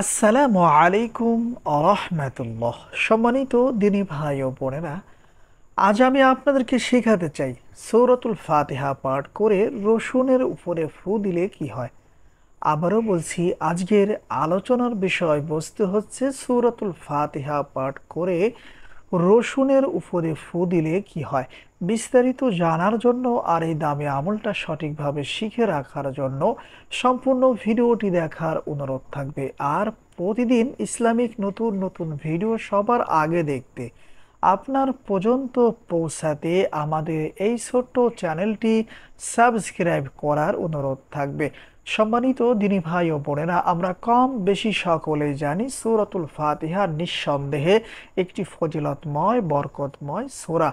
আসসালামু আলাইকুম আরহামাতুল্লাহ। সম্মানিত দিনী ভাই ও বোনেরা, আজ আমি আপনাদেরকে শেখাতে চাই সূরাতুল ফাতিহা পাঠ করে রসুনের উপরে ফু দিলে কি হয়। আবারও বলছি, আজকের আলোচনার বিষয়বস্তু হচ্ছে সূরাতুল ফাতিহা পাঠ করে রসুনের উপরে ফু দিলে কি হয়। বিস্তারিত জানার জন্য আর এই দামি আমলটা সঠিকভাবে শিখে রাখার জন্য সম্পূর্ণ ভিডিওটি দেখার অনুরোধ থাকবে। আর প্রতিদিন ইসলামিক নতুন নতুন ভিডিও সবার আগে দেখতে, আপনার পর্যন্ত পৌঁছাতে আমাদের এই ছোট্ট চ্যানেলটি সাবস্ক্রাইব করার অনুরোধ থাকবে। সম্মানিত দিনী ভাই ও বোনেরা, আমরা কম বেশি সকলেই জানি সূরাতুল ফাতিহা নিঃসন্দেহে একটি ফজিলতময় বরকতময় সূরা,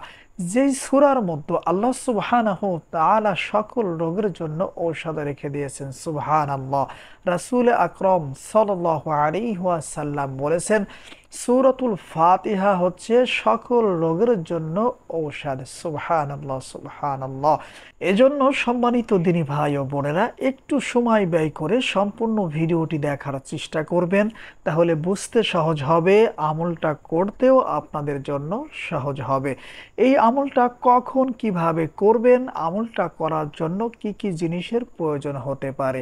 যেই সূরার মধ্যে আল্লাহ সুবহানাহু তাআলা সকল রোগের জন্য ঔষধ রেখে দিয়েছেন। সুবহানাল্লাহ। রাসূল আকরাম সাল্লাল্লাহু আলাইহি ওয়াসাল্লাম বলেছেন, সূরাতুল ফাতিহা হচ্ছে সকল রোগের জন্য ঔষধ। সুবহানাল্লাহ, সুবহানাল্লাহ। এজন্য সম্মানিত দিনী ভাই ও বোনেরা, একটু সময় ব্যয় করে সম্পূর্ণ ভিডিওটি দেখার চেষ্টা করবেন, তাহলে বুঝতে সহজ হবে, আমলটা করতেও আপনাদের জন্য সহজ হবে। এই আমলটা কখন কিভাবে করবেন, আমলটা করার জন্য কি কি জিনিসের প্রয়োজন হতে পারে।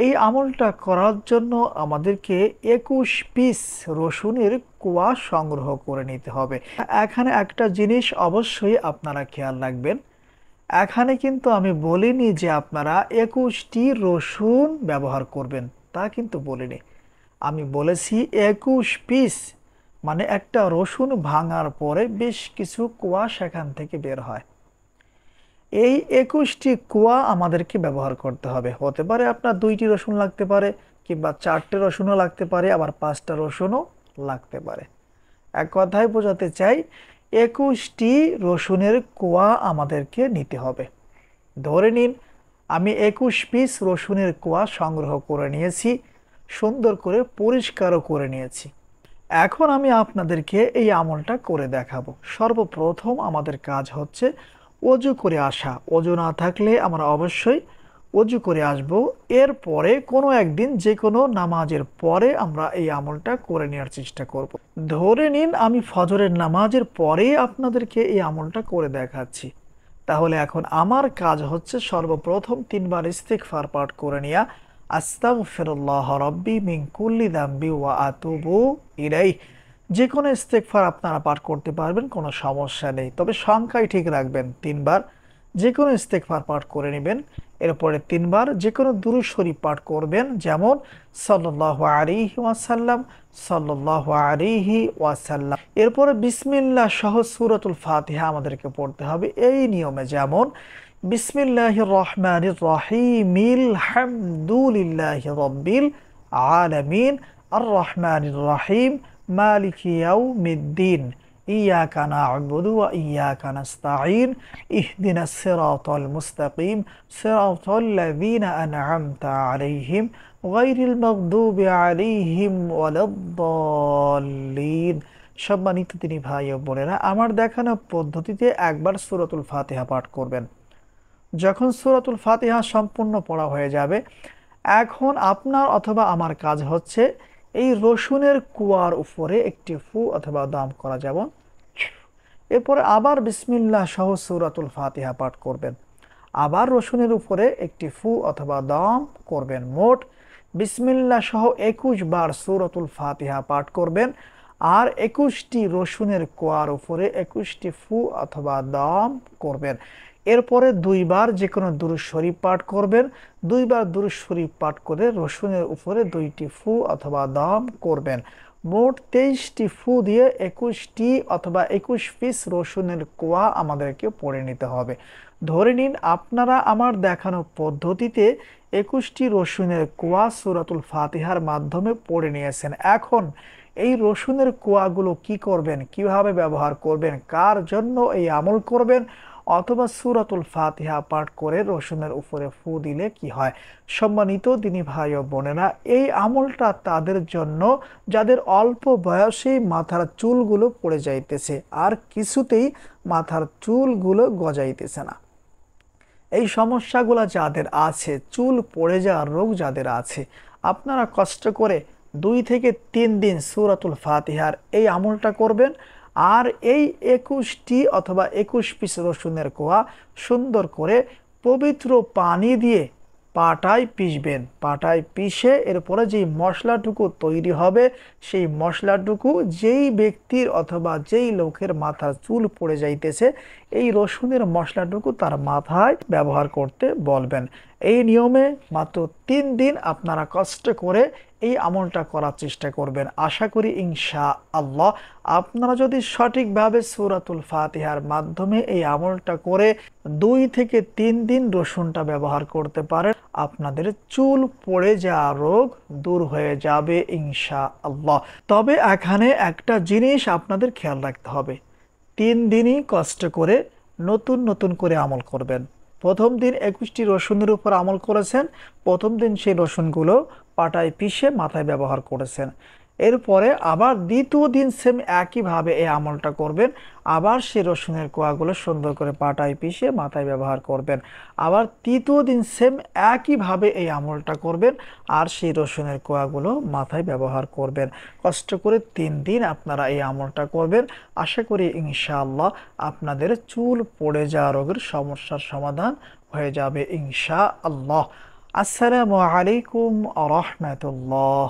এই আমলটা করার জন্য আমাদেরকে 21 পিস রসুনের কোয়া সংগ্রহ করে নিতে হবে। এখানে একটা জিনিস অবশ্যই আপনারা খেয়াল রাখবেন, এখানে কিন্তু আমি বলিনি যে আপনারা 21টি রসুন ব্যবহার করবেন, তা কিন্তু বলিনি। আমি বলেছি 21 পিস, মানে একটা রসুন ভাঙার পরে বেশ কিছু কোয়া সেখান থেকে বের হয়। এই 21টি কোয়া আমাদেরকে ব্যবহার করতে হবে। হতে পারে আপনার 2টি রসুন লাগতে পারে, কিংবা 4টে রসুনও লাগতে পারে, আবার 5টা রসুনও লাগতে পারে। এক কথায় বোঝাতে চাই, 21টি রসুনের কোয়া আমাদেরকে নিতে হবে। ধরে নিন আমি 21 পিস রসুনের কোয়া সংগ্রহ করে নিয়েছি, সুন্দর করে পরিষ্কারও করে নিয়েছি। এখন আমি আপনাদেরকে এই আমলটা করে দেখাবো। সর্বপ্রথম আমাদের কাজ হচ্ছে অজু করে আসা। অজু না থাকলে আমরা অবশ্যই অজু করে আসব। এরপরে কোনো একদিন যে কোনো নামাজের পরে আমরা এই আমলটা করে নেওয়ার চেষ্টা করব। ধরে নিন আমি ফজরের নামাজের পরেই আপনাদেরকে এই আমলটা করে দেখাচ্ছি। তাহলে এখন আমার কাজ হচ্ছে সর্বপ্রথম 3বার ইস্তিগফার পাঠ করে নেওয়া। আস্তাগফিরুল্লাহ রাব্বি মিন কুল্লি যামবি ওয়া আতুবু ইলাইহি। যে কোনো ইস্তেগফার আপনারা পাঠ করতে পারবেন, কোনো সমস্যা নেই, তবে সংখ্যাই ঠিক রাখবেন 3বার। যে কোনো ইস্তেগফার পাঠ করে নেবেন। এরপরে 3বার যে কোনো দুরূদ শরীফ পাঠ করবেন, যেমন সাল্লাল্লাহু আলাইহি ওয়াসাল্লাম, সাল্লাল্লাহু আলাইহি ওয়াসাল্লাম। এরপরে বিসমিল্লাহ সহ সূরাতুল ফাতিহা আমাদেরকে পড়তে হবে এই নিয়মে, যেমন বিসমিল্লাহির রহমানির রহিমিল হামদুলিল্লাহি রাব্বিল আলামিন আর রহমানির রহিম মালিকি ইয়াউমিদ্দিন ইয়াকা না'বুদু ওয়া ইয়াকা নাস্তাঈন ইহদিনাস সিরাতাল মুস্তাকিম সিরাতাল লাযীনা আন'আমতা আলাইহিম গায়রিল মাগদুবি আলাইহিম ওয়ালাদ-দাল্লিন। সম্মানিত দিনী ভাই ও বোনেরা, আমার দেখানো পদ্ধতিতে একবার সূরাতুল ফাতিহা পাঠ করবেন। যখন সূরাতুল ফাতিহা সম্পূর্ণ পড়া হয়ে যাবে, এখন আপনার অথবা আমার কাজ হচ্ছে এই রসুনের কুয়ার উপরে একটি ফু অথবা দম করা, যেমন এরপরে আবার বিসমিল্লাহ সহ সূরাতুল ফাতিহা পাঠ করবেন। আবার রসুনের উপরে একটি ফু অথবা দম করবেন। মোট বিসমিল্লাহ সহ 21 বার সূরাতুল ফাতিহা পাঠ করবেন। আর 21টি রসুনের কোয়ার উপরে 21টি ফু অথবা দম করবেন। এরপরে 2বার যে কোনো দুরূদ শরীফ পাঠ করবেন। 2বার দুরূদ শরীফ পাঠ করে রসুনের উপরে 2টি ফু অথবা দম করবেন। মোট 23টি ফু দিয়ে 21টি অথবা 21 পিস রসুনের কোয়া আমাদেরকে পড়ে নিতে হবে। ধরে নিন আপনারা আমার দেখানো পদ্ধতিতে 21টি রসুনের কোয়া সূরাতুল ফাতিহার মাধ্যমে পড়ে নিয়েছেন। এখন এই রসুনের কোয়াগুলো কি করবেন, কিভাবে ব্যবহার করবেন, কার জন্য এই আমল করবেন, অথবা সূরাতুল ফাতিহা পাঠ করে রসুনের উপরে ফু দিলে কি হয়। সম্মানিত দিনী ভাই ও বোনেরা, এই আমলটা তাদের জন্য যাদের অল্প বয়সেই মাথার চুলগুলো পড়ে যাইতেছে, আর কিছুতেই মাথার চুলগুলো গজাইতেছে না। এই সমস্যাগুলো যাদের আছে, চুল পড়ে যাওয়ার রোগ যাদের আছে, আপনারা কষ্ট করে 2 থেকে 3 দিন সূরাতুল ফাতিহার এই আমলটা করবেন। আর এই 21টি অথবা 21 পিস রসুনের কোয়া সুন্দর করে পবিত্র পানি দিয়ে পাটায় পিষবেন। পাটায় পিষে এরপরে যেই মশলাটুকু তৈরি হবে, সেই মশলাটুকু যেই ব্যক্তির অথবা যেই লোকের মাথার চুল পড়ে যাইতেছে, এই রসুনের মশলাটুকু তার মাথায় ব্যবহার করতে বলবেন। এই নিয়মে মাত্র 3 দিন আপনারা কষ্ট করে এই আমলটা করার চেষ্টা করবেন। আশা করি ইনশাআল্লাহ আপনারা যদি সঠিকভাবে সূরাতুল ফাতিহার মাধ্যমে এই আমলটা করে 2 থেকে 3 দিন রসুনটা ব্যবহার করতে পারেন, আপনাদের চুল পড়ে যাওয়া রোগ দূর হয়ে যাবে ইনশাআল্লাহ। তবে এখানে একটা জিনিস আপনাদের খেয়াল রাখতে হবে, 3 দিনই কষ্ট করে নতুন নতুন করে আমল করবেন। প্রথম দিন 21টি রসুনের উপর আমল করেছেন, প্রথম দিন সেই রসুনগুলো পাটায় পিষে মাথায় ব্যবহার করেছেন। এরপরে আবার দ্বিতীয় দিন সেম একইভাবে এই আমলটা করবেন, আবার সেই রসুনের কোয়াগুলো সুন্দর করে পাটায় পিষে মাথায় ব্যবহার করবেন। আবার তৃতীয় দিন সেম একইভাবে এই আমলটা করবেন, আর সেই রসুনের কোয়াগুলো মাথায় ব্যবহার করবেন। কষ্ট করে 3 দিন আপনারা এই আমলটা করবেন। আশা করি ইনশাআল্লাহ আপনাদের চুল পড়ে যাওয়া রোগের সমস্যার সমাধান হয়ে যাবে ইনশাআল্লাহ। আসসালামু আলাইকুম ওয়া রাহমাতুল্লাহ।